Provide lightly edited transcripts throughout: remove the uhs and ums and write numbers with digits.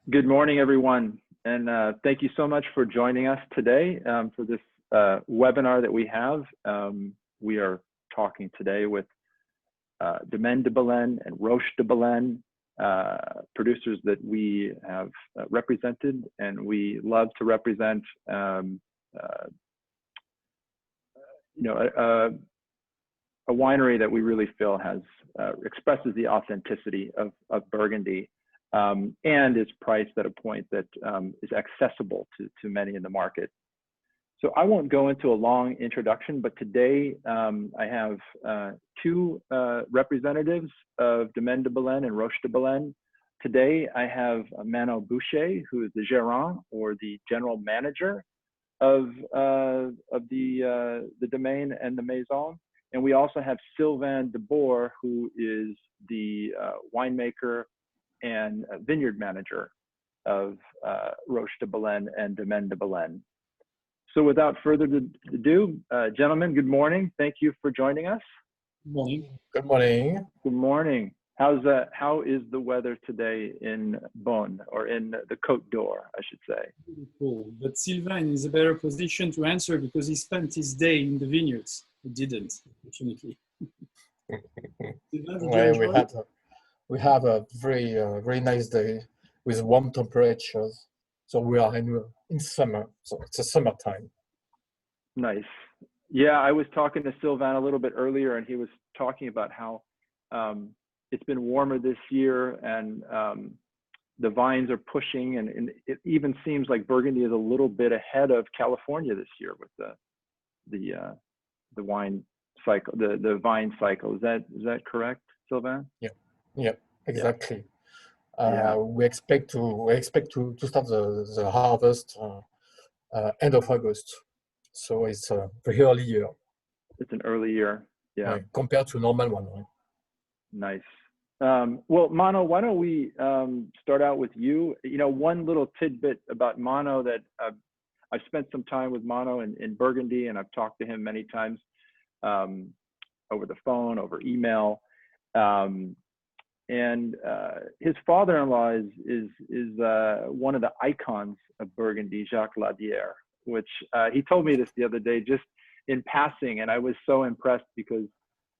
Good morning, everyone. And thank you so much for joining us today for this webinar that we have. We are talking today with Domaine de Bellene and Roche de Bellene, producers that we have represented, and we love to represent a winery that we really feel has expresses the authenticity of Burgundy and is priced at a point that is accessible to many in the market. So I won't go into a long introduction, but today I have two representatives of Domaine de Bellene and Roche de Bellene. Today I have Manoël Bouchet, who is the gérant, or the general manager of the Domaine and the Maison. And we also have Sylvain Debord, who is the winemaker and vineyard manager of Roche de Bellene and Domaine de Bellene. So without further ado, gentlemen, good morning. Thank you for joining us. Good morning. Good morning. Good morning. How is the weather today in Beaune, or in the Côte d'Or, I should say? Really cool. But Sylvain is a better position to answer because he spent his day in the vineyards. He didn't, unfortunately. Well, we have a very nice day with warm temperatures. So we are in summer, so it's a summertime. Nice. Yeah, I was talking to Sylvain a little bit earlier, and he was talking about how it's been warmer this year, and the vines are pushing, and it even seems like Burgundy is a little bit ahead of California this year with the wine cycle, the vine cycle. Is that correct, Sylvain? Yeah, exactly. Yeah. We expect to start the harvest end of August, so it's a very early year. It's an early year, yeah. Right, compared to normal one. Right? Nice. Well, Mano, why don't we start out with you? One little tidbit about Mano that I've spent some time with Mano in Burgundy, and I've talked to him many times over the phone, over email. And his father-in-law is one of the icons of Burgundy, Jacques Ladière, which he told me this the other day just in passing, and I was so impressed because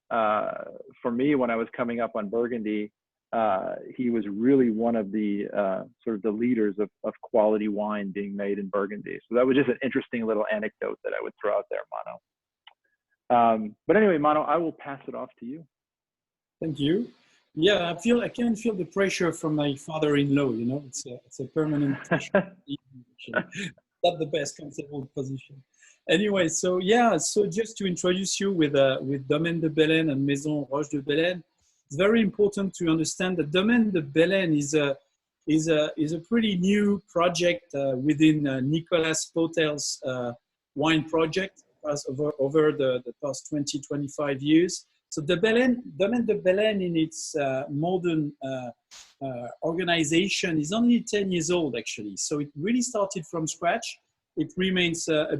for me, when I was coming up on Burgundy, he was really one of the sort of the leaders of quality wine being made in Burgundy. So that was just an interesting little anecdote that I would throw out there, Mano. But anyway, Mano, I will pass it off to you. Thank you. Yeah, I can feel the pressure from my father-in-law. It's a permanent pressure. Not the best comfortable position. Anyway, so just to introduce you with Domaine de Bellene and Maison Roche de Bellene, it's very important to understand that Domaine de Bellene is a pretty new project within Nicolas Potel's wine project over the past 20-25 years. So Domaine de Bellene in its modern organization is only 10 years old, actually. So it really started from scratch. It remains a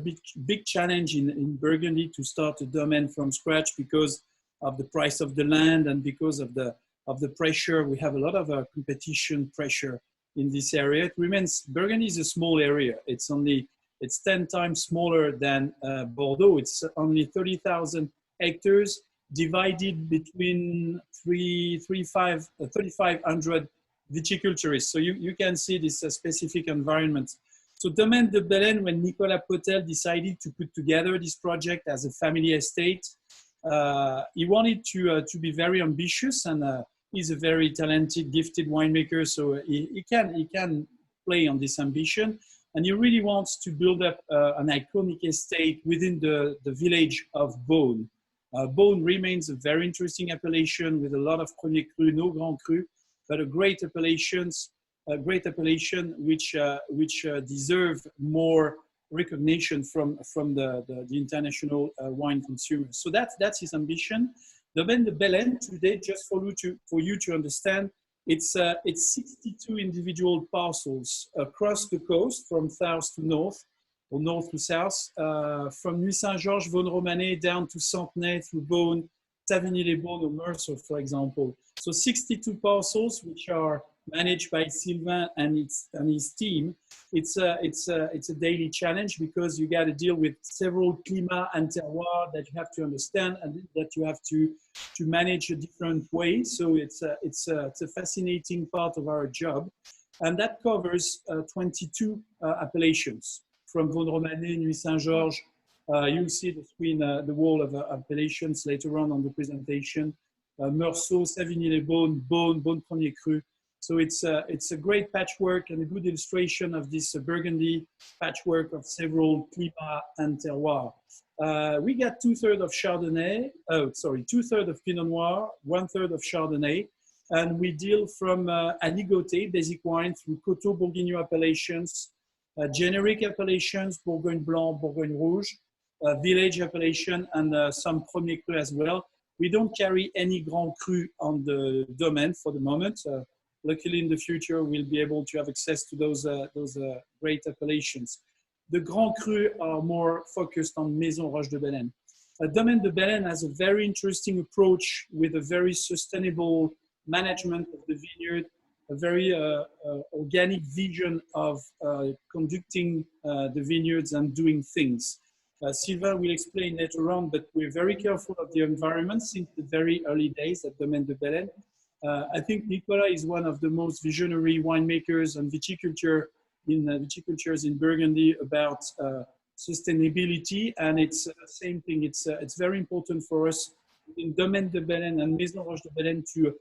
big challenge in Burgundy to start a domain from scratch because of the price of the land and because of the pressure. We have a lot of competition pressure in this area. Burgundy is a small area. It's 10 times smaller than Bordeaux. It's only 30,000 hectares divided between 3,500 viticulturists. So you can see this specific environment. So Domaine de Bellene, when Nicolas Potel decided to put together this project as a family estate, he wanted to be very ambitious, and he's a very talented, gifted winemaker, so he can play on this ambition. And he really wants to build up an iconic estate within the village of Beaune. Beaune remains a very interesting appellation with a lot of Premier Cru, no Grand Cru, but a great appellation which deserve more recognition from the international wine consumers. So that's his ambition. Domaine de Bellene today, just for you to understand, it's 62 individual parcels across the coast from south to north, or north to south, from Nuit Saint-Georges, Vosne-Romanée down to Centenay through Beaune, Savigny-les-Beaunes or Merceau, for example. So 62 parcels which are managed by Sylvain and his team. It's a daily challenge because you got to deal with several climat and terroirs that you have to understand and that you have to manage a different way. So it's a fascinating part of our job, and that covers 22 appellations from Vaune-Romanée, Nuits Saint-Georges. You'll see the screen, the wall of appellations later on the presentation. Meursault, Savigny-les-Beaunes, Beaune Premier Cru. So it's a great patchwork and a good illustration of this Burgundy patchwork of several climat and terroir. We got 2/3 of Chardonnay, 2/3 of Pinot Noir, 1/3 of Chardonnay, and we deal from aligoté, basic wine, through Coteaux Bourguignon appellations, generic appellations, Bourgogne Blanc, Bourgogne Rouge, village appellation, and some Premier Cru as well. We don't carry any Grand Cru on the domain for the moment. Luckily, in the future, we'll be able to have access to those great appellations. The Grand Cru are more focused on Maison Roche de Bellene. Domaine de Bellene has a very interesting approach with a very sustainable management of the vineyard, a very organic vision of conducting the vineyards and doing things. Sylvain will explain later on, but we're very careful of the environment since the very early days at Domaine de Bellene. I think Nicolas is one of the most visionary winemakers and viticultures in Burgundy about sustainability, and it's the same thing. It's very important for us in Domaine de Bellene and Maison Roche de Bellene to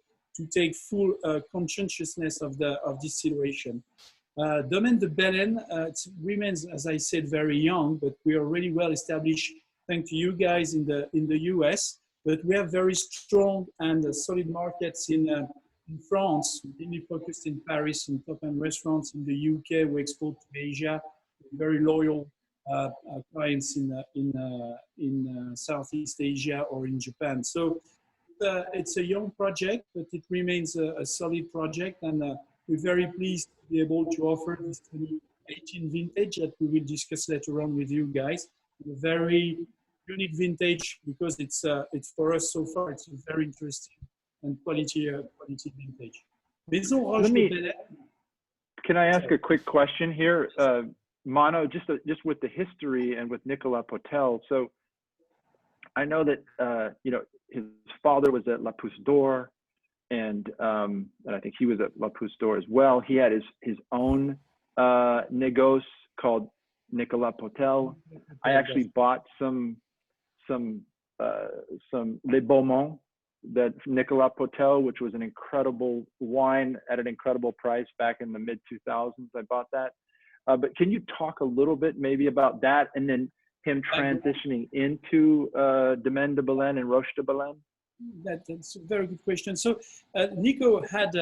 take full conscientiousness of this situation. Domaine de Bellene remains, as I said, very young, but we are already well established thanks to you guys in the US. But we have very strong and solid markets in France, mainly focused in Paris, in top-end restaurants. In the UK, we export to Asia. Very loyal clients in Southeast Asia or in Japan. So it's a young project, but it remains a solid project, and we're very pleased to be able to offer this 2018 vintage that we will discuss later on with you guys. A very unique vintage because it's for us so far. It's a very interesting and quality vintage. Maison Roche de Bellene. Can I ask a quick question here, Mano? Just with the history and with Nicolas Potel. So I know that his father was at La Pousse d'Or, and I think he was at La Pousse d'Or as well. He had his own négoce called Nicolas Potel. I actually bought some Les Beaumont that Nicolas Potel, which was an incredible wine at an incredible price back in the mid-2000s. I bought that. But can you talk a little bit maybe about that, and then him transitioning into Domaine de Bellene and Roche de Bellene? That's a very good question. So Nico had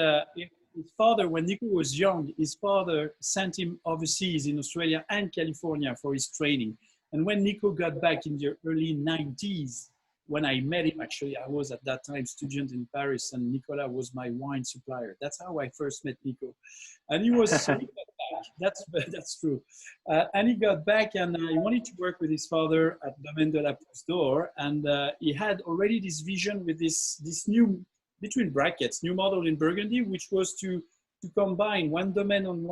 his father, when Nico was young, his father sent him overseas in Australia and California for his training. And when Nico got back in the early 90s, when I met him, actually, I was at that time student in Paris, and Nicolas was my wine supplier. That's how I first met Nico. And he was, so he got back. That's true. And he got back, and he wanted to work with his father at Domaine de la Pousse d'Or. And he had already this vision with this new, between brackets, new model in Burgundy, which was to combine the domain on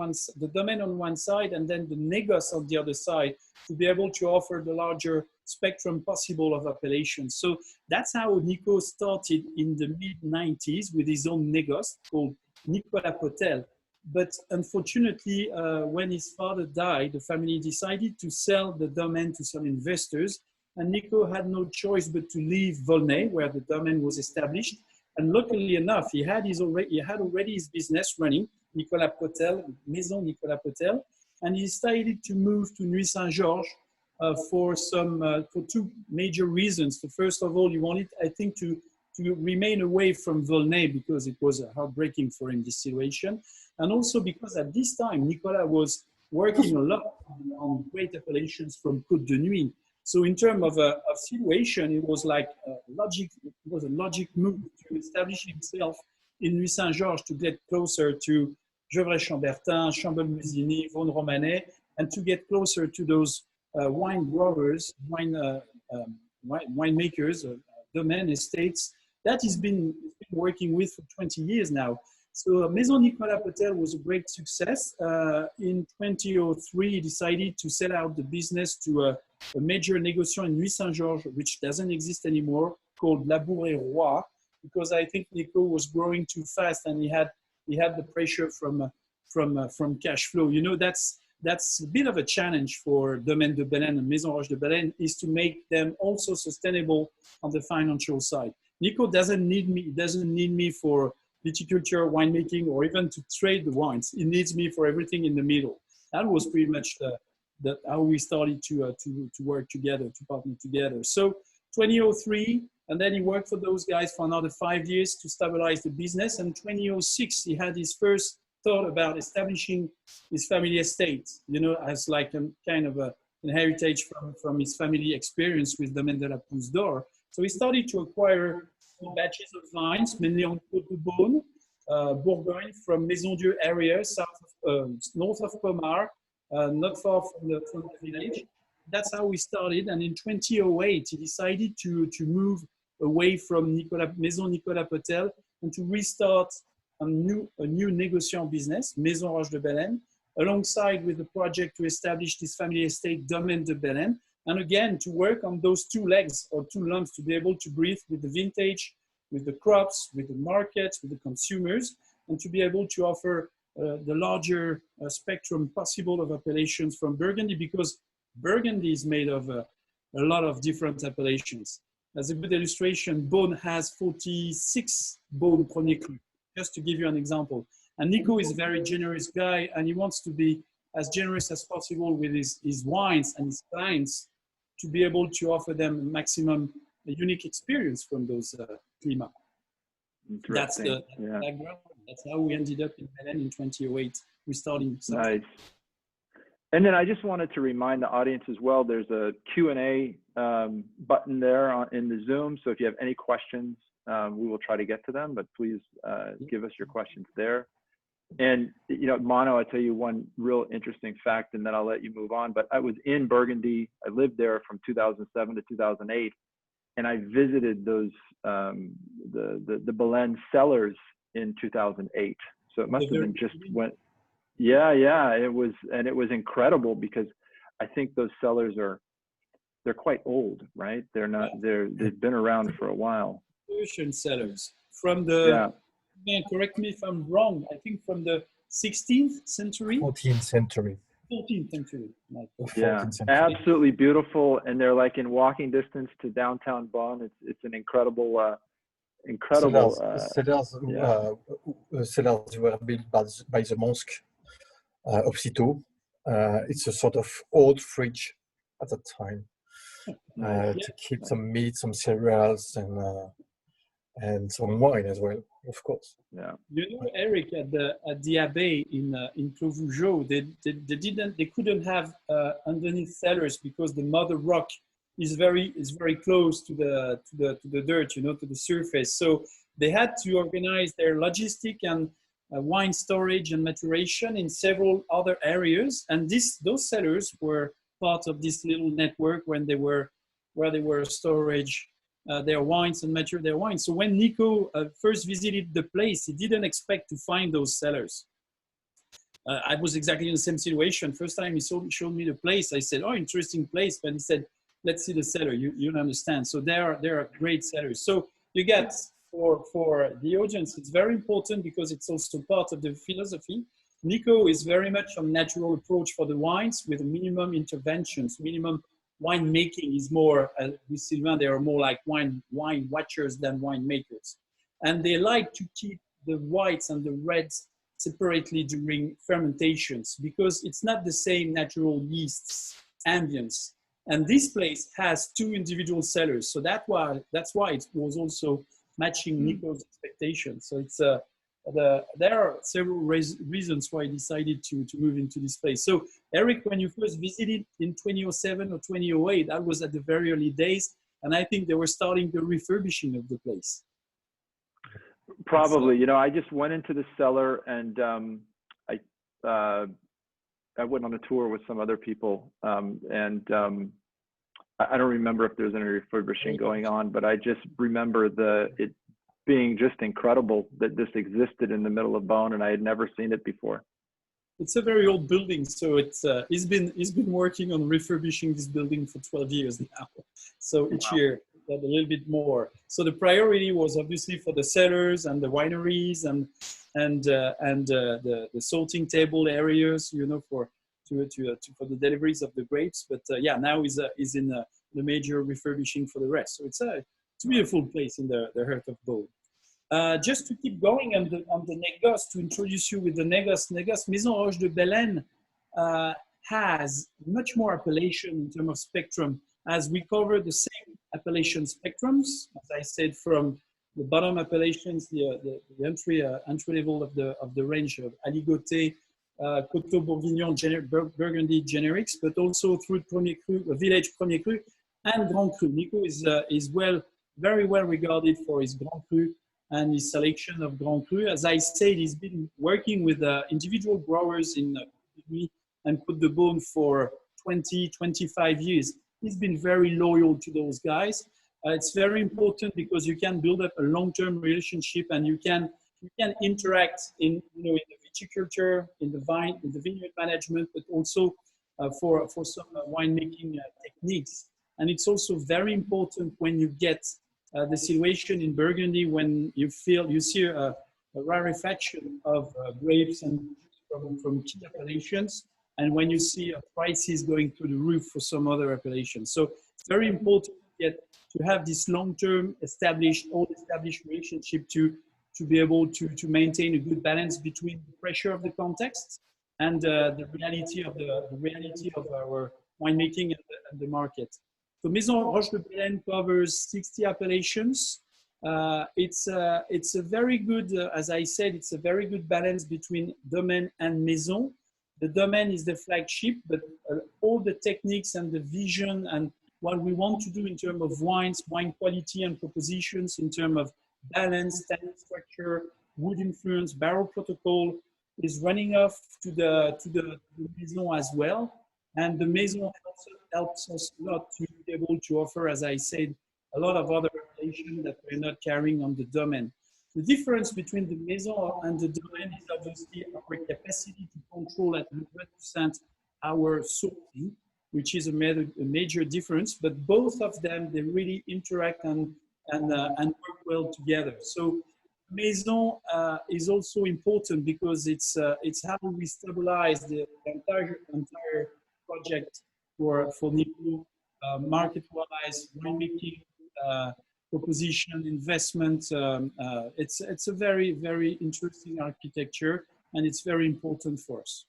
one side and then the négoce on the other side, to be able to offer the larger spectrum possible of appellations. So that's how Nico started in the mid-90s with his own négoce called Nicolas Potel. But unfortunately, when his father died, the family decided to sell the domain to some investors, and Nico had no choice but to leave Volnay, where the domain was established. And luckily enough, he had already his business running, Nicolas Potel, Maison Nicolas Potel, and he decided to move to Nuits Saint-Georges for two major reasons. The first of all, he wanted, I think, to remain away from Volnay because it was heartbreaking for him, this situation. And also because at this time, Nicolas was working a lot on great appellations from Côte de Nuit. So in terms of situation, it was like a logic move to establish himself in Nuits Saint-Georges to get closer to Gevrey-Chambertin, Chambol-Musigny, Vaune-Romanée, and to get closer to those wine growers, winemakers, domain estates that he's been working with for 20 years now. So Maison Nicolas Potel was a great success. In 2003, he decided to sell out the business to a major négociant in Nuit-Saint-Georges, which doesn't exist anymore, called Labour et Roy, because I think Nico was growing too fast and he had the pressure from cash flow. You know, that's a bit of a challenge for Domaine de Bellene and Maison Roche de Bellene, is to make them also sustainable on the financial side. Nico doesn't need me for viticulture, winemaking, or even to trade the wines. He needs me for everything in the middle. That was pretty much how we started to work together, to partner together. So 2003, and then he worked for those guys for another 5 years to stabilize the business. And 2006, he had his first thought about establishing his family estate, you know, as like a kind of an heritage from his family experience with Domaine de la Pousse d'Or. So he started to acquire batches of vines, mainly on Côte de Beaune, Bourgogne, from Maison Dieu area, north of Pomar, not far from the village. That's how we started. And in 2008, he decided to move away from Maison Nicolas Potel and to restart a new négociant business, Maison Roche de Bellene, alongside with the project to establish this family estate, Domaine de Bellene. And again, to work on those two legs or two lumps, to be able to breathe with the vintage, with the crops, with the markets, with the consumers, and to be able to offer the larger spectrum possible of appellations from Burgundy, because Burgundy is made of a lot of different appellations. As a good illustration, Beaune has 46 Beaune Premier Cru, just to give you an example. And Nico is a very generous guy, and he wants to be as generous as possible with his wines and his clients, to be able to offer them a maximum unique experience from those clima. That's the background. That's how we ended up in Bellene in 2008, restarting. Nice. And then I just wanted to remind the audience as well, there's a Q&A button there in the Zoom. So if you have any questions, we will try to get to them, but please give us your questions there. And, you know, Mano, I'll tell you one real interesting fact, and then I'll let you move on. But I was in Burgundy. I lived there from 2007 to 2008, and I visited those the Bellene cellars in 2008. So it must have been just when. Yeah, it was, and it was incredible because I think those cellars they're quite old, right? They're not. They've been around for a while. Persian cellars from the. Yeah, correct me if I'm wrong. I think from the 16th century. 14th century. 14th century. Yeah, absolutely beautiful, and they're like in walking distance to downtown Bonn. It's an incredible. Cellars were built by the mosque of Citeaux. It's a sort of old fridge at that time to keep some meat, some cereals, and some wine as well, of course. Yeah. You know, Eric, at the Abbey in Clos Vougeot, they couldn't have underneath cellars because the mother rock is very close to the dirt, you know, to the surface. So they had to organize their logistic and wine storage and maturation in several other areas, and those cellars were part of this little network where they were storage their wines and mature their wines. So when Nico first visited the place, he didn't expect to find those cellars. I was exactly in the same situation. First time he showed me the place, I said, "Oh, interesting place," but he said, "Let's see the cellar. You'll understand." So there are great cellars. So you get for the audience, it's very important because it's also part of the philosophy. Nico is very much a natural approach for the wines with minimum interventions, minimum wine making is more, with Sylvain, they are more like wine watchers than wine makers. And they like to keep the whites and the reds separately during fermentations because it's not the same natural yeasts, ambience. And this place has two individual cellars. So that's why it was also matching Nico's expectations. So it's there are several reasons why I decided to move into this place. So Eric, when you first visited in 2007 or 2008, that was at the very early days. And I think they were starting the refurbishing of the place. Probably, you know, I just went into the cellar and I went on a tour with some other people I don't remember if there's any refurbishing going on, but I just remember being just incredible that this existed in the middle of Beaune, and I had never seen it before. It's a very old building, so he's been working on refurbishing this building for 12 years now. So each year a little bit more. So the priority was obviously for the cellars and the wineries and the sorting table areas, you know, for the deliveries of the grapes. But yeah, now is in the major refurbishing for the rest. So it's a beautiful place in the heart of Beaune. Just to keep going on the négoce, to introduce you with the négoce. Maison Roche de Bellene has much more appellation in terms of spectrum, as we cover the same appellation spectrums, as I said, from the bottom appellations, the entry level of the range of Aligoté, Coteaux Bourguignon, Burgundy generics, but also through Premier Cru, Village Premier Cru, and Grand Cru. Nico is very well regarded for his Grand Cru and his selection of Grand Cru. As I said, he's been working with individual growers in Burgundy and Côte de Beaune for 25 years. He's been very loyal to those guys. It's very important because you can build up a long-term relationship, and you can interact in the viticulture, in the vineyard management, but also for some winemaking techniques. And it's also very important when you get the situation in Burgundy, when you see a rarefaction of grapes and from key appellations, and when you see prices going through the roof for some other appellations. So it's very important to have this long-term established relationship to be able to maintain a good balance between the pressure of the context and the reality of our winemaking and the market. So Maison Roche de Bellene covers 60 appellations. It's a very good, as I said, it's a very good balance between Domaine and Maison. The Domaine is the flagship, but all the techniques and the vision and what we want to do in terms of wines, wine quality and propositions, in terms of balance, tannin structure, wood influence, barrel protocol, is running off to the Maison as well. And the Maison helps us a lot to be able to offer, as I said, a lot of other appellations that we're not carrying on the Domaine. The difference between the Maison and the Domaine is obviously our capacity to control at 100% our sorting, which is a major difference. But both of them, they really interact and work well together. So Maison is also important because it's how we stabilize the entire project for Nico, market-wise, winemaking, proposition, investment. It's a very, very interesting architecture, and it's very important for us.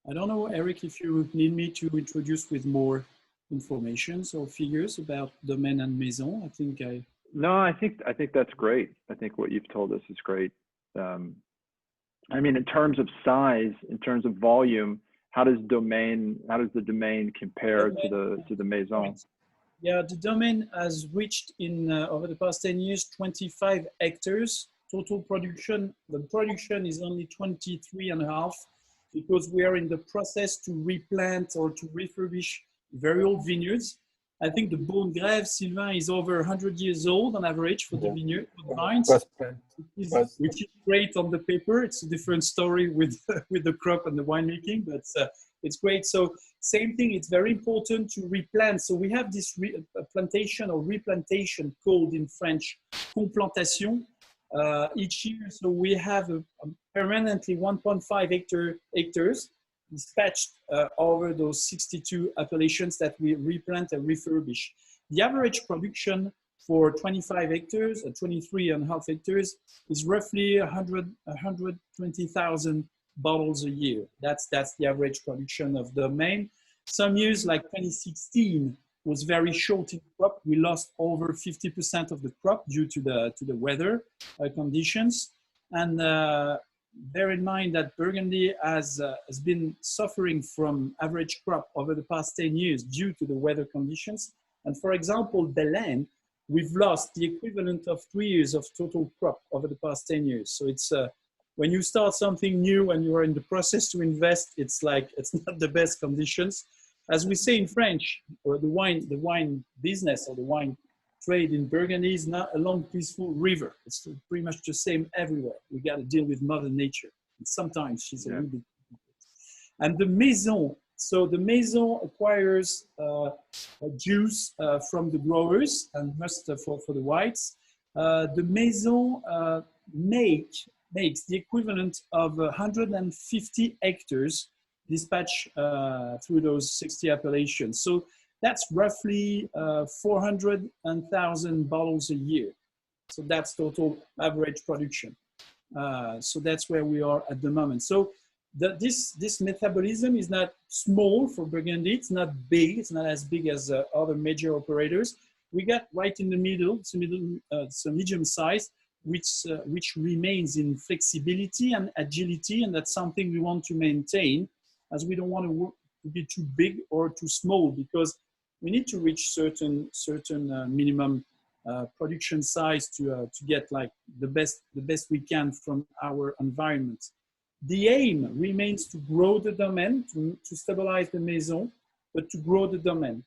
I don't know, Eric, if you need me to introduce with more information or figures about Domaine and Maison. No, I think that's great. I think what you've told us is great. I mean, in terms of size, in terms of volume, how does the Domaine compare to the Maison? Yeah, the Domaine has reached over the past 10 years 25 hectares total production. The production is only 23.5 because we are in the process to replant or to refurbish very old vineyards. I think the Beaune Grève, Sylvain, is over 100 years old on average for the vineyard, for the vines, which is great on the paper. It's a different story with the crop and the winemaking, but it's great. So same thing, it's very important to replant. So we have this plantation or replantation called in French, complantation, each year. So we have permanently 1.5 hectares dispatched over those 62 appellations that we replant and refurbish. The average production for 25 hectares, 23.5 hectares, is roughly 120,000 bottles a year. That's the average production of Domaine. Some years, like 2016, was very short in crop. We lost over 50% of the crop due to the weather conditions. And bear in mind that Burgundy has been suffering from average crop over the past 10 years due to the weather conditions. And for example, Bellene, we've lost the equivalent of 3 years of total crop over the past 10 years. So it's when you start something new and you are in the process to invest, it's not the best conditions. As we say in French, or the wine business or the wine trade in Burgundy is not along peaceful river. It's pretty much the same everywhere. We got to deal with Mother Nature. And sometimes she's a little bit. And the Maison. So the Maison acquires juice from the growers and must for the whites. The Maison makes the equivalent of 150 hectares dispatched through those 60 appellations. So that's roughly 400,000 bottles a year. So that's total average production. So that's where we are at the moment. So this metabolism is not small for Burgundy. It's not big. It's not as big as other major operators. We got right in the middle. It's a medium size, which remains in flexibility and agility, and that's something we want to maintain, as we don't want to be too big or too small, because we need to reach certain minimum production size to get like the best we can from our environment. The aim remains to grow the domain, to stabilize the Maison, but to grow the domain.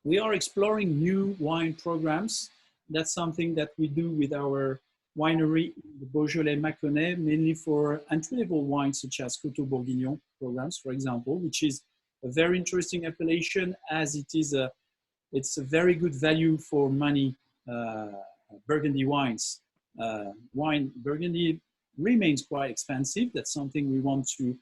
We are exploring new wine programs. That's something that we do with our winery, the Beaujolais Mâconnais, mainly for entry-level wines such as Coteaux Bourguignon programs, for example, which is a very interesting appellation, as it's a very good value for money Burgundy wines. Burgundy remains quite expensive. That's something we want to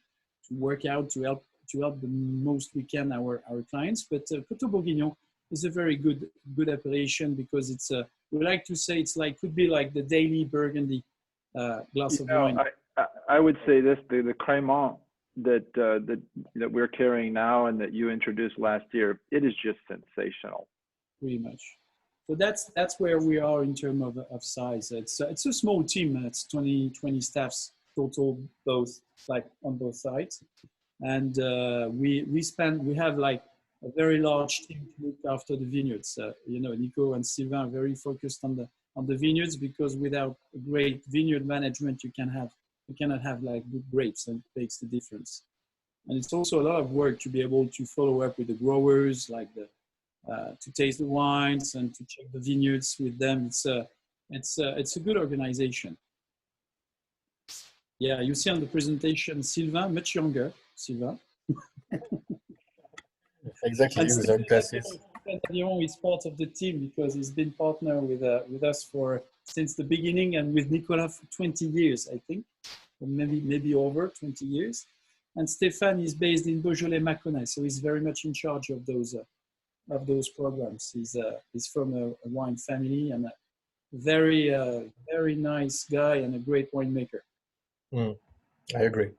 work out to help the most we can our clients. But Coteaux Bourguignon is a very good appellation, because it's we like to say could be like the daily Burgundy glass of wine. I would say this: the Crémant that we're carrying now and that you introduced last year, it is just sensational. Pretty much. So that's where we are in terms of size. It's a small team. It's 20 staffs total, on both sides, and we have like a very large team to look after the vineyards. Nico and Sylvain are very focused on the vineyards, because without great vineyard management, you cannot have like good grapes, and it makes the difference. And it's also a lot of work to be able to follow up with the growers, to taste the wines and to check the vineyards with them. It's a good organization. Yeah, you see on the presentation, Sylvain, much younger, Sylvain. Exactly, with our glasses. Sylvain is part of the team because he's been partner with us since the beginning, and with Nicolas for 20 years, I think, or maybe over 20 years. And Stéphane is based in Beaujolais Mâconnais, so he's very much in charge of those programs. He's from a wine family, and a very very nice guy and a great winemaker. I agree.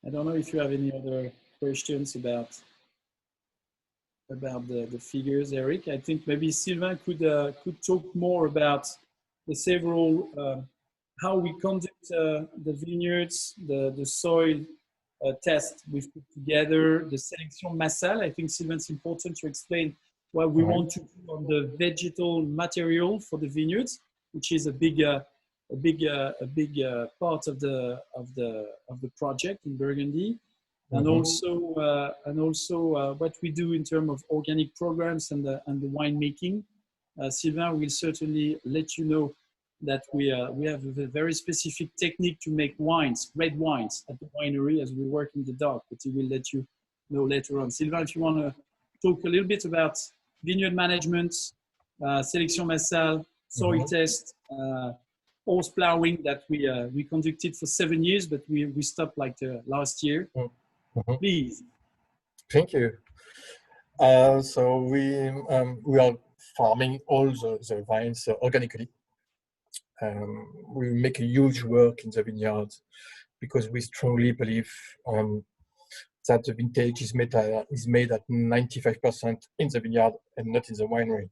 I don't know if you have any other questions about the figures, Eric. I think maybe Sylvain could talk more about the several how we conduct the vineyards, the soil test we've put together, the sélection massale. I think, Sylvain, it's important to explain what we want to do on the vegetal material for the vineyards, which is a big part of the project in Burgundy, and also what we do in terms of organic programs and the winemaking. Sylvain will certainly let you know that we have a very specific technique to make red wines at the winery, as we work in the dark, but he will let you know later on. Sylvain, if you want to talk a little bit about vineyard management, sélection massale, soil test, horse plowing that we conducted for 7 years, but we stopped last year. Please. Thank you. So we are farming all the vines organically. We make a huge work in the vineyard, because we strongly believe that the vintage is made at 95% in the vineyard and not in the winery.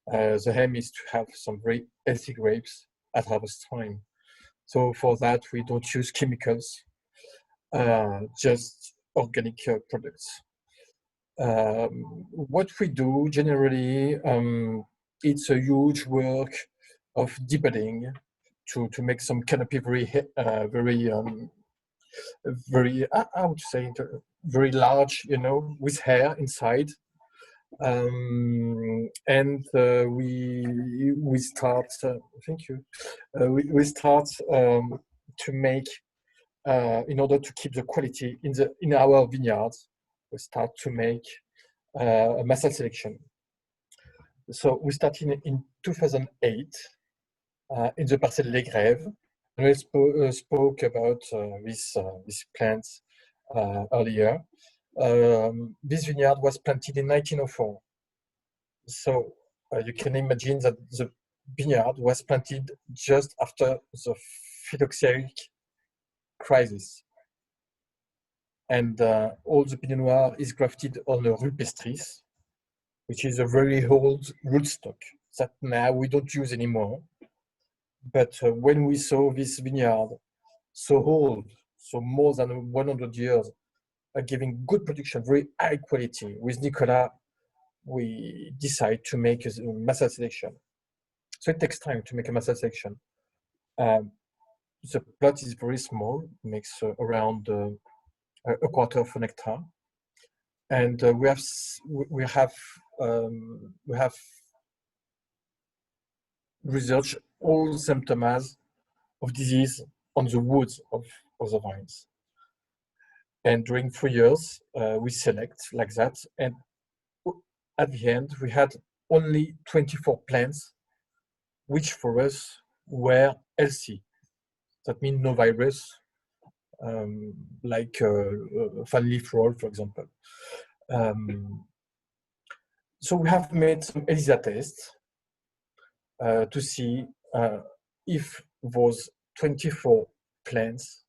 The aim is to have some very healthy grapes at harvest time. So for that, we don't use chemicals, just organic products. What we do generally, it's a huge work of debudding to make some canopy very very, I would say, very large, with hair inside. And we start. Thank you. We start to make, in order to keep the quality in our vineyards. We start to make a master selection. So we started in 2008 in the Parcelle Les Grèves. We spoke about this plant earlier. This vineyard was planted in 1904. So you can imagine that the vineyard was planted just after the phylloxeric crisis. And all the Pinot Noir is grafted on a rupestris, which is a very old rootstock that now we don't use anymore. But when we saw this vineyard so old, so more than 100 years, giving good production, very high quality, with Nicolas, we decide to make a master selection. So it takes time to make a master selection. The plot is very small, makes around a quarter of an hectare, and we have researched all symptoms of disease on the woods of the vines. And during 3 years, we select like that. And at the end, we had only 24 plants, which for us were healthy. That means no virus, like fan leaf roll, for example. So we have made some ELISA tests to see if those 24 plants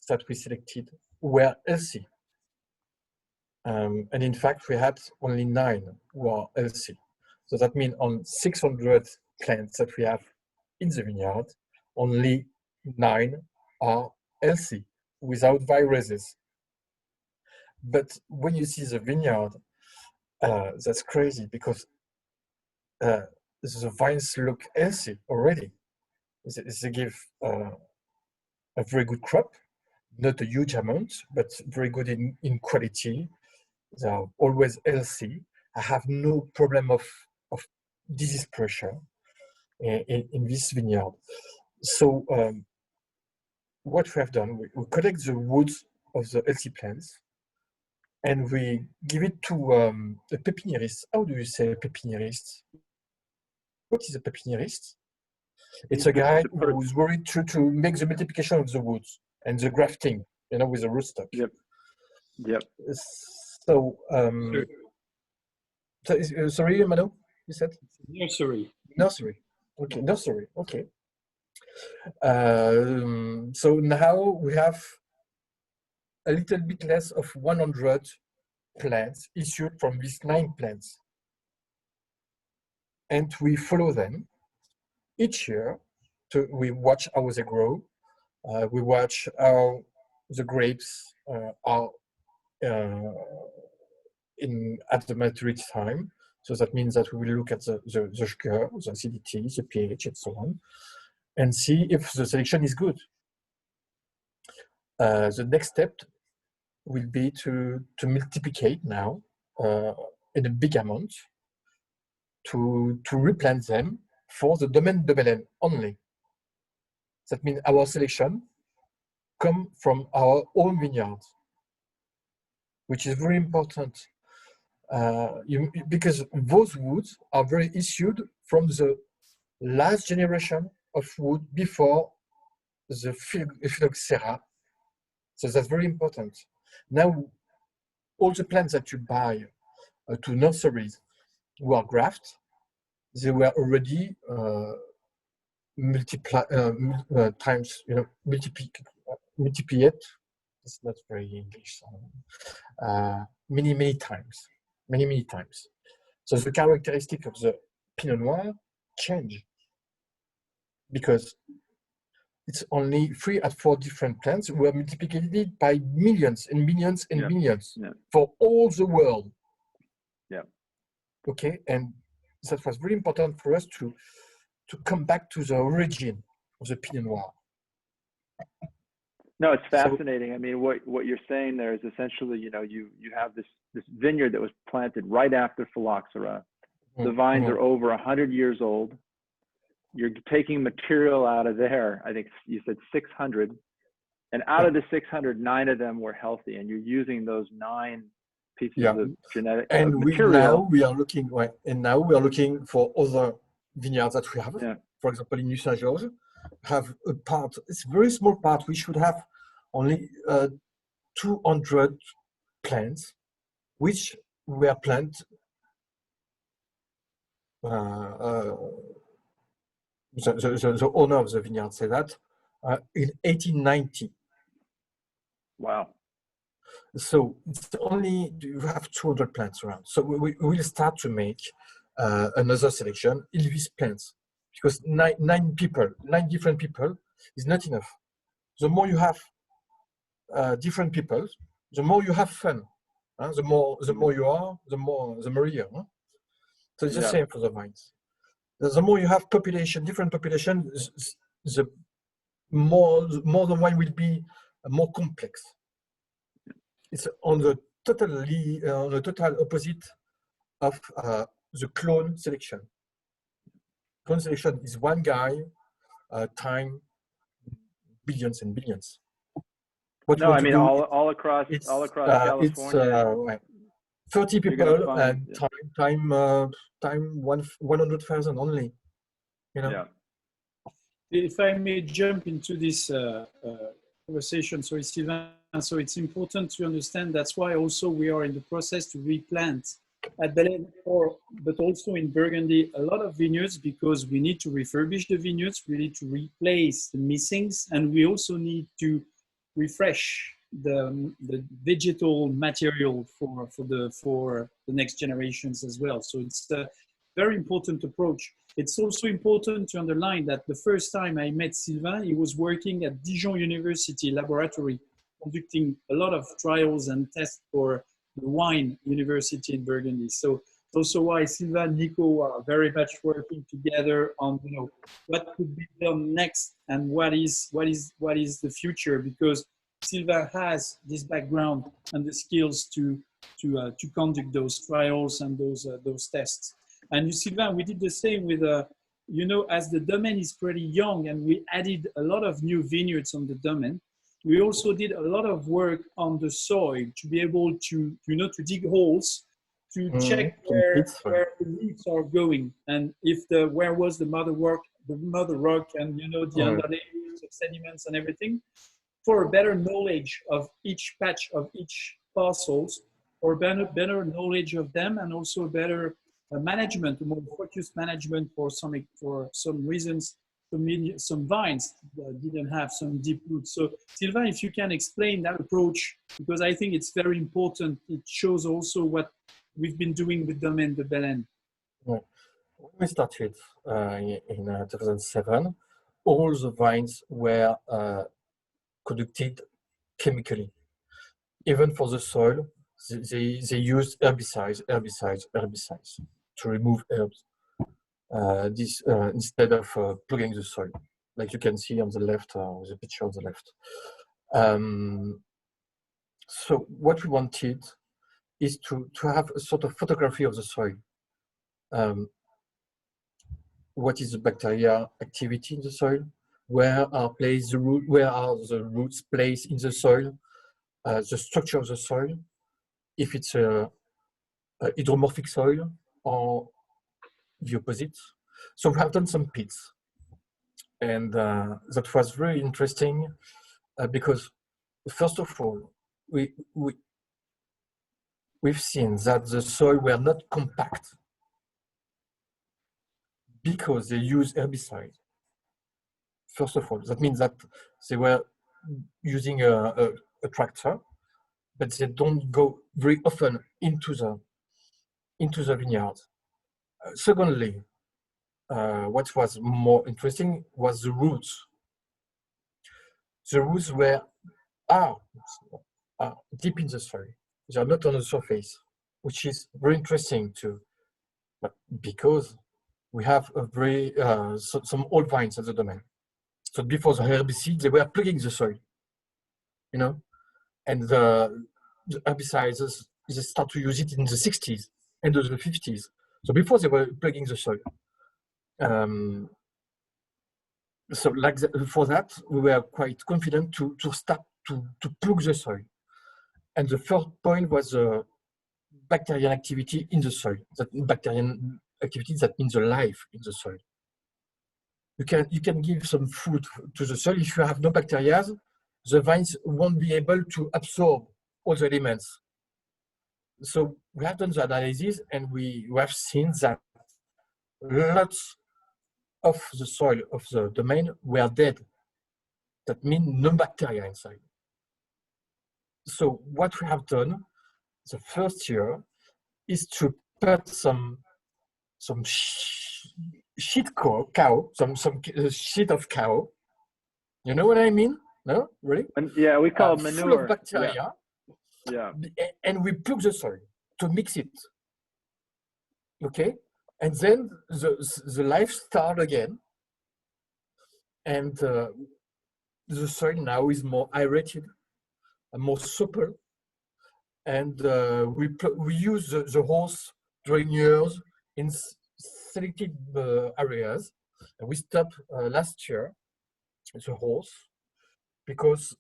that we selected were healthy. And in fact, we had only 9 who are healthy. So that means on 600 plants that we have in the vineyard, only 9 are healthy without viruses. But when you see the vineyard, that's crazy, because the vines look healthy already. They give a very good crop, not a huge amount, but very good in quality. They are always healthy. I have no problem of disease pressure in this vineyard. So what we have done, we collect the woods of the healthy plants, and we give it to a pépiniériste. How do you say pépiniériste? What is a pépiniériste? It's a guy who's worried to make the multiplication of the woods and the grafting, with the rootstock. Yep. So, sorry, Mano, you said? Nursery. Okay, nursery. Okay. So now we have a little bit less of 100 plants issued from these 9 plants. And we follow them each year. We watch how they grow. We watch how the grapes are at the maturity time. So that means that we will look at the sugar, the acidity, the pH, and so on, and see if the selection is good. The next step will be to multiplicate now in a big amount, to replant them for the Domaine de Bellene only. That means our selection come from our own vineyards, which is very important, because those woods are very issued from the last generation of wood before the phylloxera. So that's very important. Now, all the plants that you buy to nurseries who are graft, they were already multiplied. It's not very English. Many times. So the characteristic of the Pinot Noir change, because it's only 3 or 4 different plants were multiplied by millions and millions and millions for all the world. Yeah. Okay, and that was very important for us to come back to the origin of the Pinot Noir. No, it's So fascinating. I mean, what you're saying there is essentially, you know, you have this vineyard that was planted right after phylloxera. The vines are over 100 years old. You're taking material out of there. I think you said 600, and out of the 600, 9 of them were healthy, and you're using those 9 pieces of genetic material. Now we are looking for other vineyards that we have. Yeah. For example, in New Saint George, have a part. It's a very small part. We should have only 200 plants, which were planted. The owner of the vineyard said that in 1890. Wow. So it's only you have 200 plants around. So we will start to make another selection in these plants, because nine different people is not enough. The more you have different people, the more you have fun. The more you are, the merrier. So it's the same for the vines. The more you have different population, the more the wine will be more complex. It's on the total opposite of the clone selection. Clone selection is one guy time billions and billions. No, I mean all across California. 30 people and time 100,000 only. You know. Yeah. If I may jump into this conversation, sorry, Sylvain. So it's important to understand that's why also we are in the process to replant at Bellene, but also in Burgundy, a lot of vineyards, because we need to refurbish the vineyards, we need to replace the missings, and we also need to refresh the digital material for the next generations as well. So it's a very important approach. It's also important to underline that the first time I met Sylvain, he was working at Dijon University laboratory, conducting a lot of trials and tests for the wine university in Burgundy. So it's also why Sylvain and Nico are very much working together on, you know, what could be done next and what is the future, because Sylvain has this background and the skills to conduct those trials and those tests. And Sylvain, we did the same with you know, as the domain is pretty young and we added a lot of new vineyards on the domain, we also did a lot of work on the soil to be able to, you know, to dig holes, to check where the roots are going, and if where was the mother rock, and, you know, the underlayers of sediments and everything, for a better knowledge of each patch of each parcels, or better knowledge of them, and also better management, more focused management for some reasons. Some vines didn't have some deep roots. So Sylvain, if you can explain that approach, because I think it's very important. It shows also what we've been doing with Domaine de Bellene. When we started in 2007, all the vines were conducted chemically. Even for the soil, they used herbicides to remove herbs. Instead of plugging the soil, like you can see on the left, the picture on the left. So what we wanted is to have a sort of photography of the soil. What is the bacteria activity in the soil? Where are the roots placed in the soil? The structure of the soil, if it's a hydromorphic soil or the opposite. So we have done some pits, and that was very interesting because, first of all, we've seen that the soil were not compact because they use herbicide. First of all, that means that they were using a tractor, but they don't go very often into the vineyard. Secondly, what was more interesting was the roots. The roots are deep in the soil. They are not on the surface, which is very interesting too, but because we have a very some old vines at the domain. So before the herbicide, they were plugging the soil. you know, and the herbicides, they start to use it in the 60s and the 50s. So before they were plugging the soil. So like for that, we were quite confident to start to plug the soil. And the first point was bacterial activity in the soil. That bacterial activity, that means the life in the soil. You can give some food to the soil. If you have no bacteria, the vines won't be able to absorb all the elements. So we have done the analysis, and we have seen that lots of the soil of the domain were dead. That means no bacteria inside. So what we have done the first year is to put some shit of cow. You know what I mean? No, really? And yeah, we call it manure. Full of bacteria. Yeah. And we plug the soil to mix it. Okay, and then the life start again, and the soil now is more aerated, more supple, and we use the hose draineurs in selected areas. And we stopped last year the hose because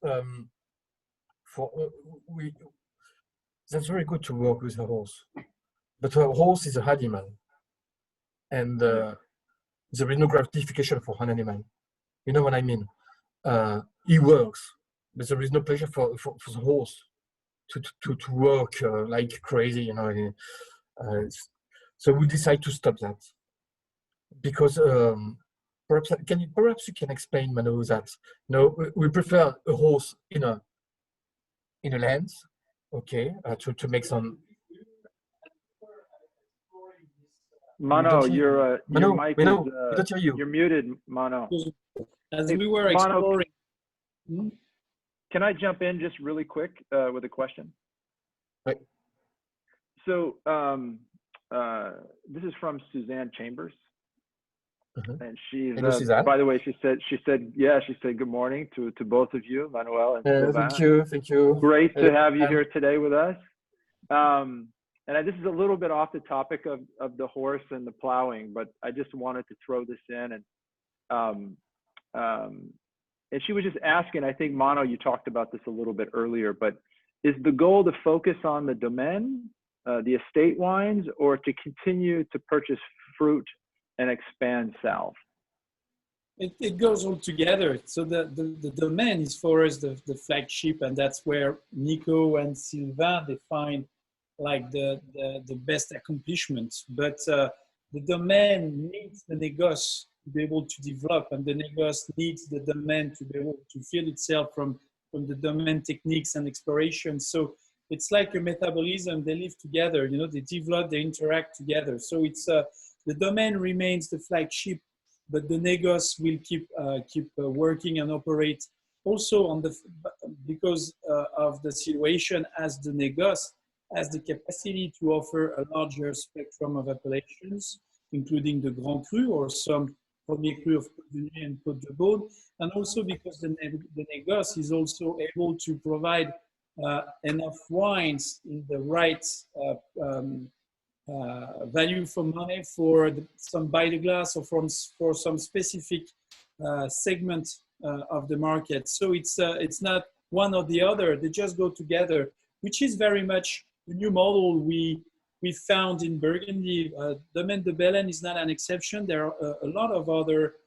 that's very good to work with a hose, but a hose is an animal, and there is no gratification for an animal. You know what I mean? He works, but there is no pleasure for the horse to work like crazy, you know. So we decide to stop that because perhaps you can explain, Manu, that we prefer a horse in a land, okay, to make some. Mano, your mic is. We don't hear you. You're muted, Mano. As we were exploring. Mano, can I jump in just really quick with a question? Right. So this is from Suzanne Chambers, and she's by the way, she said good morning to both of you, Manoël and Sylvain. Thank you. Great to have you here today with us. And this is a little bit off the topic of the horse and the plowing, but I just wanted to throw this in. And she was just asking, I think, Mano, you talked about this a little bit earlier, but is the goal to focus on the domaine, the estate wines, or to continue to purchase fruit and expand south? It goes all together. So the domain is for us the flagship, and that's where Nico and Sylvain, they find like the best accomplishments. But the domain needs the négoce to be able to develop, and the négoce needs the domain to be able to fill itself from the domain techniques and exploration. So it's like a metabolism. They live together, you know, they develop, they interact together. So it's the domain remains the flagship, but the négoce will keep working and operate also because of the situation, as the négoce has the capacity to offer a larger spectrum of appellations, including the Grand Cru or some Premier Cru of Burgundy and Côte de Bellene, and also because the négoce is also able to provide enough wines in the right value for money for some by the glass or for some specific segment of the market. So it's not one or the other; they just go together, which is very much the new model we found in Burgundy. Domaine de Bellene is not an exception. There are a lot of other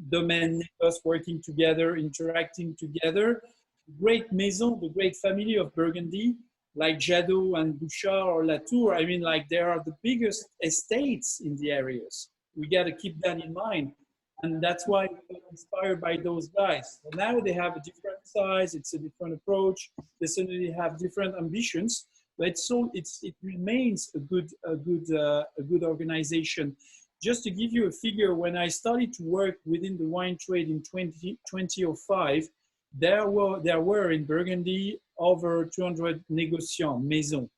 domain négoce working together, interacting together. Great Maison, the great family of Burgundy, like Jadot and Bouchard or Latour. I mean, like, they are the biggest estates in the areas. We got to keep that in mind. And that's why we're inspired by those guys. So now they have a different size, it's a different approach, they suddenly have different ambitions, but it remains a good organization. Just to give you a figure, when I started to work within the wine trade in 2005, there were in Burgundy over 200 négociants, Maison.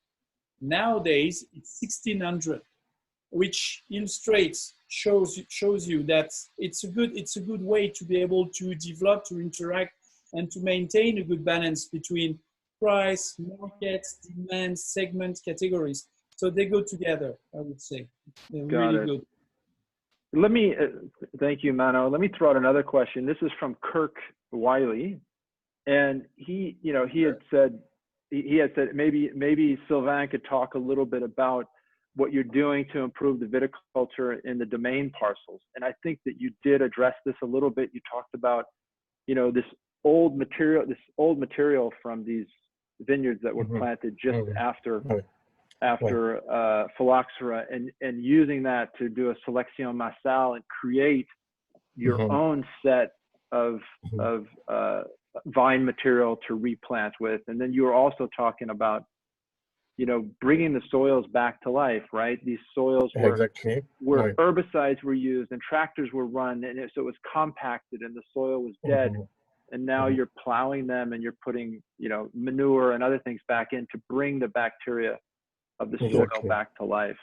Nowadays, it's 1,600, which illustrates, shows you that it's a good way to be able to develop, to interact and to maintain a good balance between price, markets, demand, segment, categories. So they go together, I would say. They're really good. Let me, thank you, Mano. Let me throw out another question. This is from Kirk Wiley. And he had said maybe Sylvain could talk a little bit about what you're doing to improve the viticulture in the domain parcels. And I think that you did address this a little bit. You talked about, this old material from these vineyards that were planted just after phylloxera, and using that to do a selection massale and create your own set of vine material to replant with. And then you were also talking about, bringing the soils back to life, right? These soils where herbicides were used and tractors were run, and so it was compacted and the soil was dead. And now you're plowing them and you're putting, manure and other things back in to bring the bacteria of the soil back to life.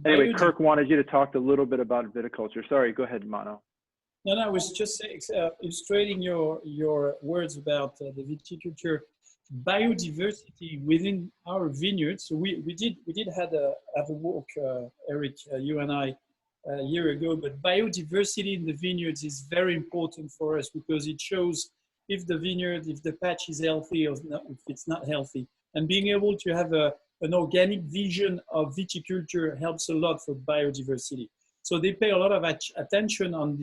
Anyway, Kirk wanted you to talk a little bit about viticulture. Sorry, go ahead, Mano. No, I was just illustrating your words about the viticulture biodiversity within our vineyards. So we did have a walk, Eric, you and I, a year ago. But biodiversity in the vineyards is very important for us because it shows if the patch is healthy or not, if it's not healthy. And being able to have an organic vision of viticulture helps a lot for biodiversity. So they pay a lot of attention on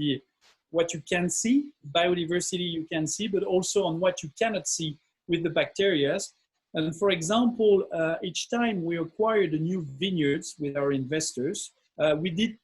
what you can see, biodiversity you can see, but also on what you cannot see with the bacteria. And for example, each time we acquired a new vineyards with our investors, we did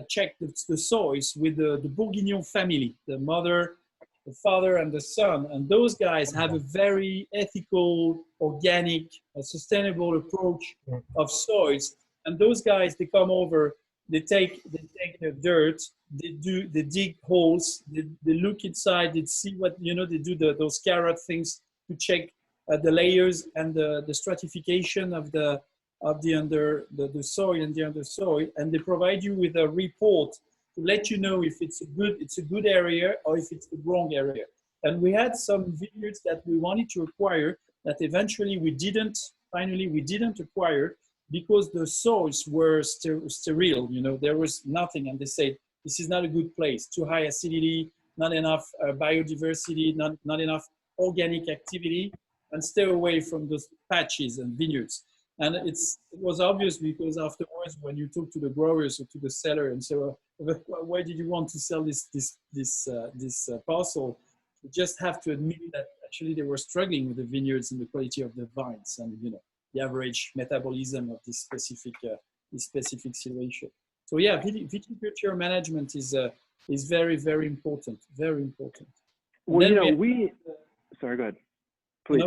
check the soils with the Bourguignon family, the mother, the father, and the son. And those guys have a very ethical, organic, sustainable approach of soils. And those guys, they come over, they take the dirt, they dig holes, they look inside, they see what, they do those carrot things to check the layers and the stratification of the soil and the undersoil, and they provide you with a report to let you know if it's a good area or if it's the wrong area. And we had some vineyards that we wanted to acquire that eventually we didn't acquire because the soils were sterile. There was nothing, and they said this is not a good place. Too high acidity, not enough biodiversity, not enough organic activity, and stay away from those patches and vineyards. And it was obvious because afterwards, when you talk to the growers or to the seller and say, why did you want to sell this parcel? You just have to admit that actually they were struggling with the vineyards and the quality of the vines and the average metabolism of this specific situation. So yeah, viticulture management is very, very important. Very important. Well, sorry, go ahead. Please.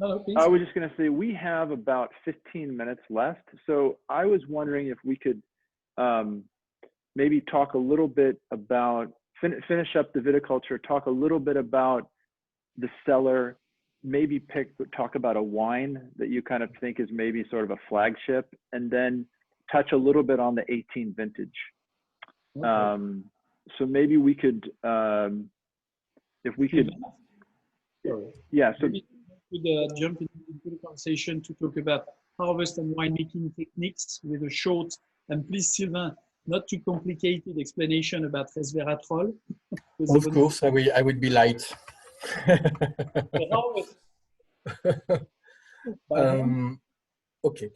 No, please. I was just going to say, we have about 15 minutes left. So I was wondering if we could maybe talk a little bit about, finish up the viticulture, talk a little bit about the cellar, maybe talk about a wine that you kind of think is maybe sort of a flagship, and then touch a little bit on the 18 vintage. Okay. So maybe we could, if we could, yeah. So we could jump into the conversation to talk about harvest and winemaking techniques with a short, and please, Sylvain, not too complicated explanation about resvératrol. Of course, I would be light. Okay,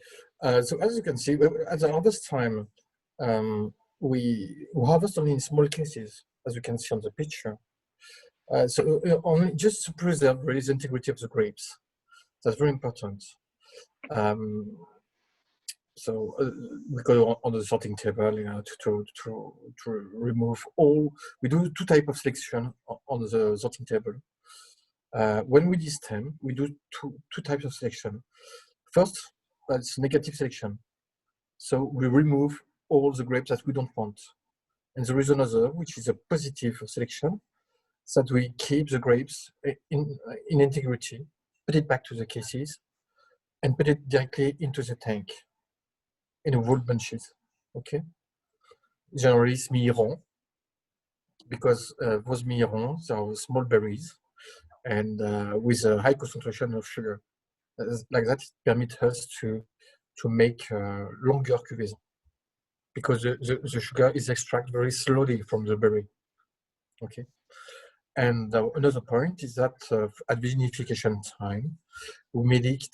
so as you can see, at the harvest time, we harvest only in small cases, as you can see on the picture. So only just to preserve the integrity of the grapes. That's very important. So we go on the sorting table, to remove all. We do two types of selection on the sorting table. When we destem, we do two types of selection. First, it's negative selection. So we remove all the grapes that we don't want. And there is another, which is a positive selection, so that we keep the grapes in integrity, put it back to the cases, and put it directly into the tank in a wood bunches. Okay. Generally, it's Miron. because those mirons are small berries and with a high concentration of sugar. Like that, it permits us to make longer cuvées because the sugar is extracted very slowly from the berry. Okay. And another point is that at vinification time, we make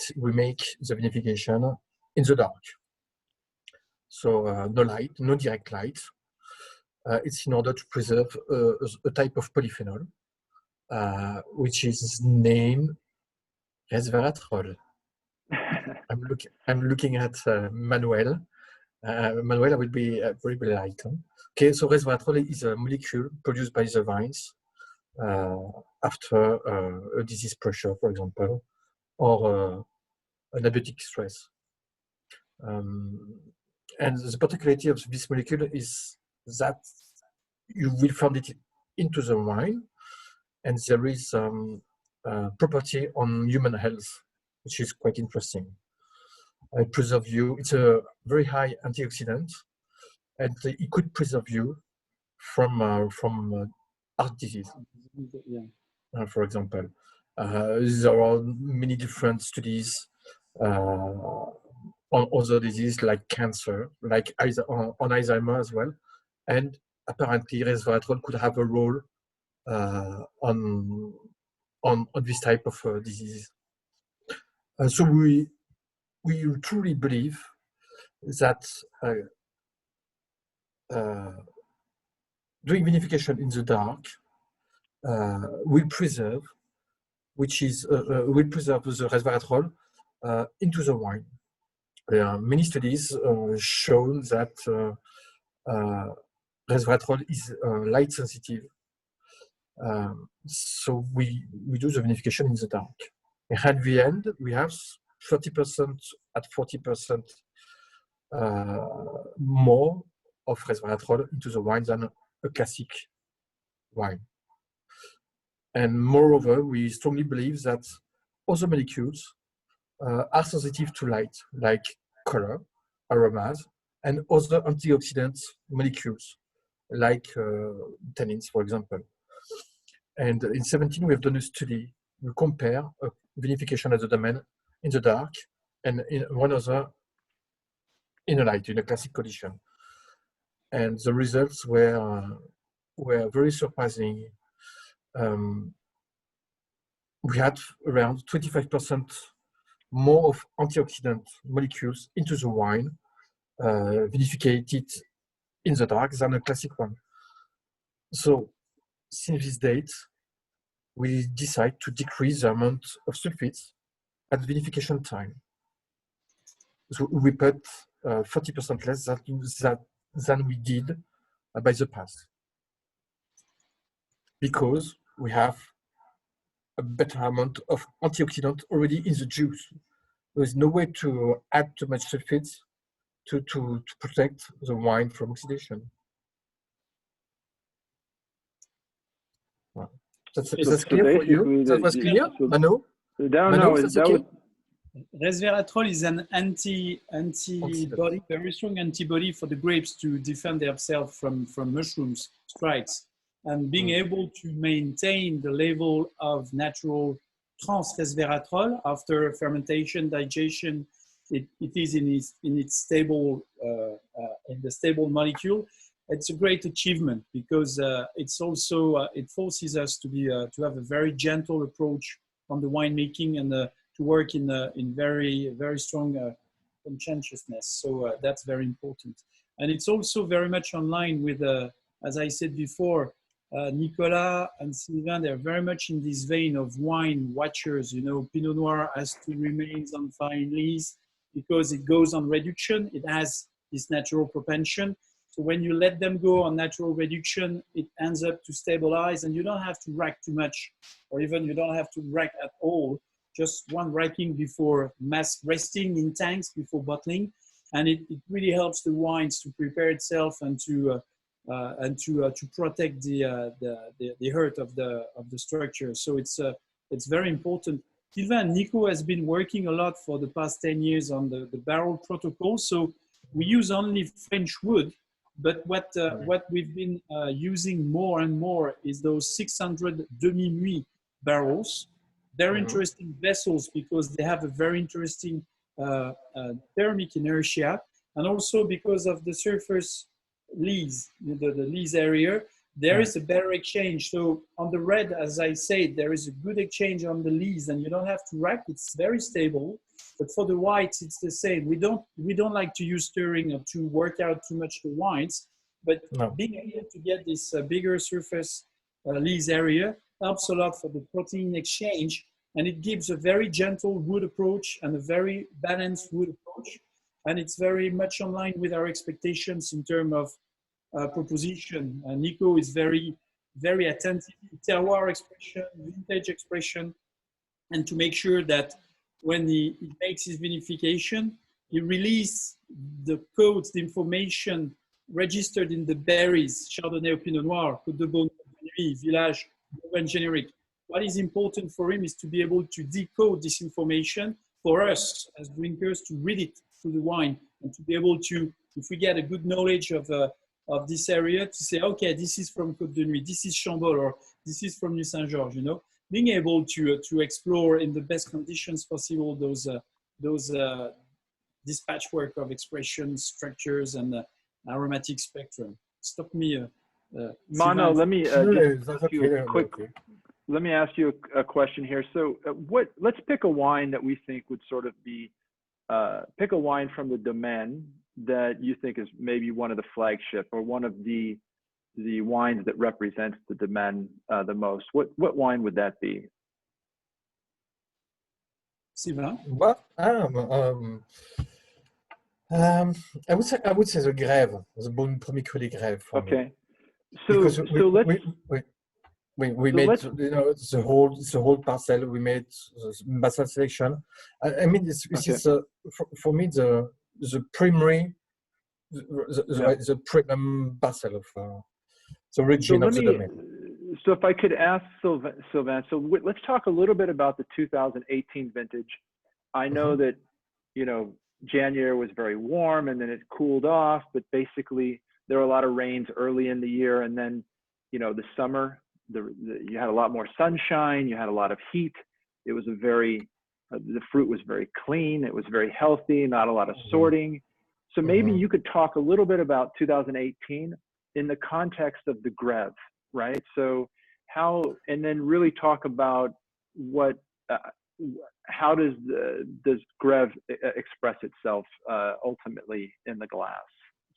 the vinification in the dark. So no light, no direct light. It's in order to preserve a type of polyphenol, which is named resvératrol. I'm looking at Manoël. Manoël, I will be very polite. Okay, so resvératrol is a molecule produced by the vines after a disease pressure, for example, or an abiotic stress. And the particularity of this molecule is that you will find it into the wine, and there is property on human health, which is quite interesting. It preserves you. It's a very high antioxidant, and it could preserve you from heart disease. Yeah. For example, there are many different studies on other diseases like cancer, like on Alzheimer as well, and apparently resveratrol could have a role on this type of disease. So we truly believe that doing vinification in the dark will preserve the resveratrol into the wine. Many studies shown that resveratrol is light sensitive. So we do the vinification in the dark. And at the end, we have 30% at 40% more of resveratrol into the wine than a classic wine. And moreover, we strongly believe that other molecules are sensitive to light, like color, aromas, and other antioxidant molecules, like tannins, for example. And in 2017, we have done a study. We compare vinification at the domain in the dark and in one other in the light, in a classic condition. And the results were very surprising. We had around 25% more of antioxidant molecules into the wine vinificated in the dark than a classic one. So since this date, we decide to decrease the amount of sulfites at vinification time. So we put 30% less than we did by the past, because we have a better amount of antioxidant already in the juice. There is no way to add too much sulfites to protect the wine from oxidation. Wow. That's clear for you? That was clear, Manu? Resveratrol is an antibody, very strong antibody for the grapes to defend themselves from mushrooms strikes, and being able to maintain the level of natural trans resveratrol after fermentation, digestion. It is in its stable in the stable molecule. It's a great achievement because it's also it forces us to be to have a very gentle approach on the winemaking and to work in very strong conscientiousness. So that's very important, and it's also very much online with as I said before, Nicolas and Sylvain. They're very much in this vein of wine watchers. You know, Pinot Noir has to remain on fine lees because it goes on reduction. It has this natural propension. So when you let them go on natural reduction, it ends up to stabilize, and you don't have to rack too much, or even you don't have to rack at all. Just one racking before mass resting in tanks before bottling, and it really helps the wines to prepare itself and to protect the hurt of the structure. So it's very important. Sylvain and Nico has been working a lot for the past 10 years on the barrel protocol. So we use only French wood, But what we've been using more and more is those 600 demi-muit barrels. They're interesting vessels because they have a very interesting thermic inertia, and also because of the surface lees, the lees area, there is a better exchange. So on the red, as I said, there is a good exchange on the lees, and you don't have to rack. It's very stable. But for the whites, it's the same. We don't like to use stirring or to work out too much the whites. But being able to get this bigger surface lees area helps a lot for the protein exchange, and it gives a very gentle wood approach and a very balanced wood approach. And it's very much in line with our expectations in terms of proposition. Nico is very, very attentive to terroir expression, vintage expression, and to make sure that when he makes his vinification, he releases the codes, the information registered in the berries, Chardonnay or Pinot Noir, Côte de Beaune, Village, and generic. What is important for him is to be able to decode this information for us as drinkers to read it through the wine, and to be able to, if we get a good knowledge of this area, to say, okay, this is from Côte de Nuit, this is Chambol, or this is from New Saint-Georges, you know, being able to explore in the best conditions possible this patchwork of expressions, structures, and aromatic spectrum. Stop me. Mano, let me Okay. let me ask you a question here. So let's pick a wine that we think would sort of be, pick a wine from the Domaine that you think is maybe one of the flagship or one of the wines that represents the Domaine the most. What wine would that be? Sylvain? What? I would say the Grève, the Premier Cru des Grèves for me. Okay. Because we made, let's, you know, the whole parcel. We made the parcel selection. I mean, this is for me the primary, the premium parcel of the region of the Domaine. So if I could ask Sylvain, so let's talk a little bit about the 2018 vintage. I know that, you know, January was very warm and then it cooled off, but basically there were a lot of rains early in the year, and then, you know, the summer, you had a lot more sunshine, you had a lot of heat. It was a very, the fruit was very clean, it was very healthy, not a lot of sorting. So maybe you could talk a little bit about 2018 in the context of the Grève, right? So how, and then really talk about what, how does Grève express itself ultimately in the glass?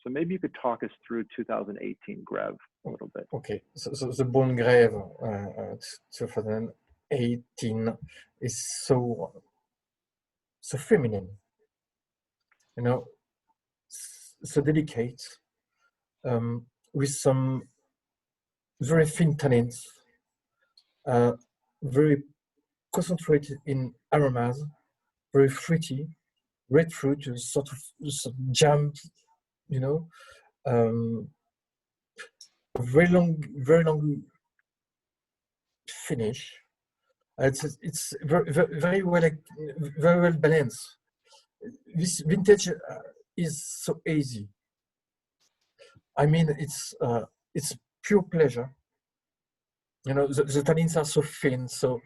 So maybe you could talk us through 2018 Grève a little bit. Okay, so the Bonne Grève 2018 is so feminine, you know, so delicate, with some very thin tannins, very concentrated in aromas, very fruity, red fruit, sort of jam, you know, very long finish. It's very well balanced. This vintage is so easy. I mean, it's pure pleasure. You know, the tannins are so thin, so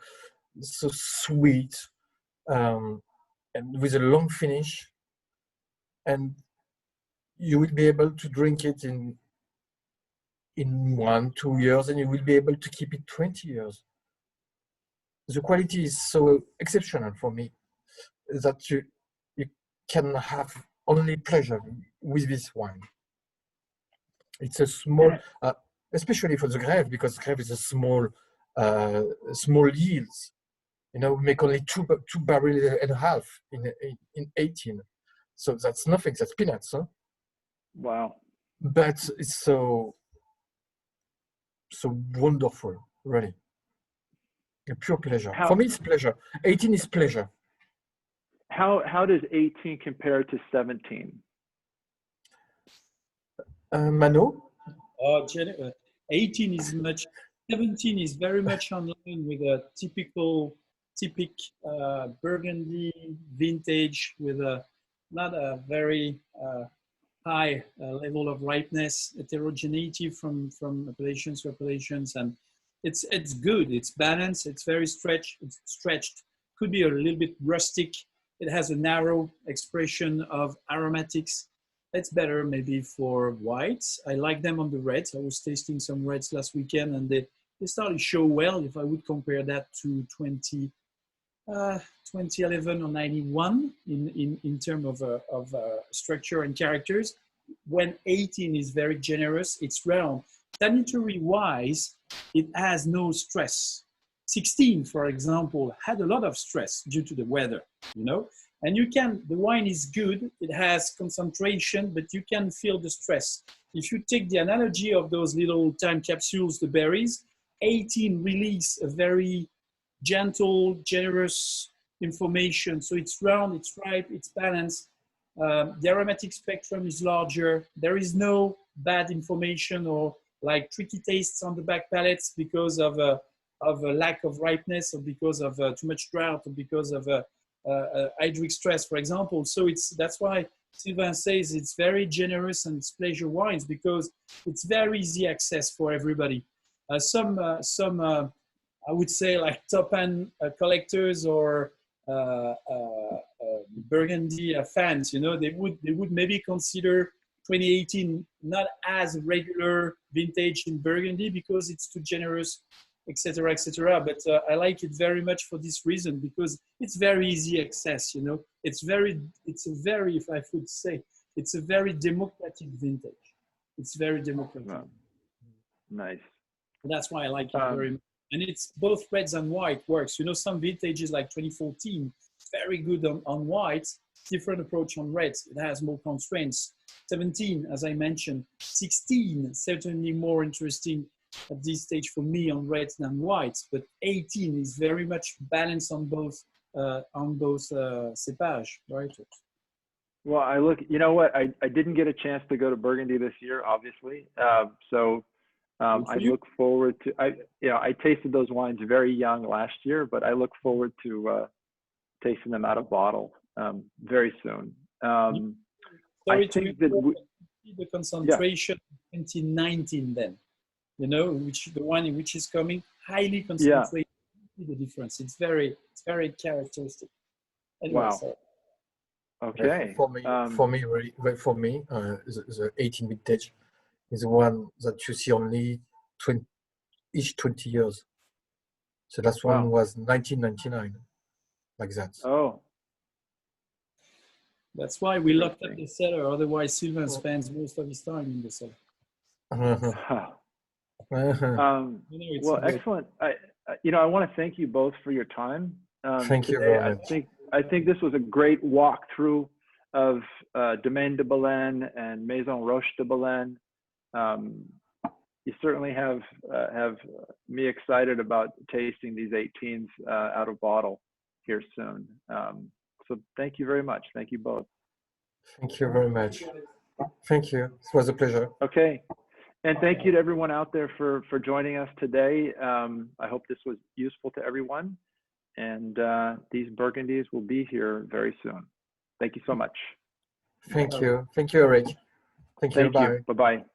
sweet, and with a long finish, and you will be able to drink it in 1-2 years, and you will be able to keep it 20 years. The quality is so exceptional for me that you can have only pleasure with this wine. It's a small, especially for the Grève, because Grève is a small yields. You know, we make only two barrels and a half in 18, so that's nothing. That's peanuts, huh? Wow! But it's so wonderful, really. A pure pleasure. For me, it's pleasure. 18 is pleasure. How does 18 compare to 17? Mano? 18 is much. 17 is very much on line with a typic Burgundy vintage with not a very high level of ripeness, heterogeneity from appellations to appellations, and it's good. It's balanced. It's very stretched. It's stretched. Could be a little bit rustic. It has a narrow expression of aromatics. It's better maybe for whites. I like them on the reds. I was tasting some reds last weekend, and they started to show well. If I would compare that to 2011 or 91 in terms of structure and characters, when 18 is very generous, it's round. Sanitary wise, it has no stress. 16, for example, had a lot of stress due to the weather, you know, and the wine is good. It has concentration, but you can feel the stress. If you take the analogy of those little time capsules, the berries, 18 release a very gentle, generous information. So it's round, it's ripe, it's balanced. The aromatic spectrum is larger. There is no bad information or like tricky tastes on the back palates because of a lack of ripeness, or because of too much drought, or because of hydric stress, for example. So that's why Sylvain says it's very generous and it's pleasure wines, because it's very easy access for everybody. Some I would say like top-end collectors or Burgundy fans, you know, they would maybe consider 2018 not as a regular vintage in Burgundy because it's too generous, etc., etc. But I like it very much for this reason, because it's very easy access. You know, it's a very, if I could say, it's a very democratic vintage. It's very democratic. Wow. Nice. That's why I like it very much. And it's both reds and white works. You know, some vintages like 2014, very good on whites, different approach on reds. It has more constraints. 17, as I mentioned, 16, certainly more interesting at this stage for me on reds than whites, but 18 is very much balanced on both cepage, right? Well, you know what? I didn't get a chance to go to Burgundy this year, obviously. I look forward to, I tasted those wines very young last year, but I look forward to tasting them out of bottle very soon. Sorry I think that the concentration 2019 then, you know, the one which is coming highly concentrated. The difference. It's very characteristic. Anyway, wow. So. Okay. For me, the 18 vintage is the one that you see only each 20 years. So last one was 1999, like that. Oh. That's why we locked up the cellar. Otherwise, Sylvain spends most of his time in the cellar. Well, excellent. I want to thank you both for your time. Thank you very much. I think this was a great walkthrough of Domaine de Bellene and Maison Roche de Bellene. You certainly have me excited about tasting these 18s out of bottle here soon. So thank you very much. Thank you both. Thank you very much. Thank you. It was a pleasure. Okay. And thank you to everyone out there for joining us today. I hope this was useful to everyone. And these Burgundies will be here very soon. Thank you so much. Thank you. Thank you, Eric. Thank you. Bye. Bye-bye.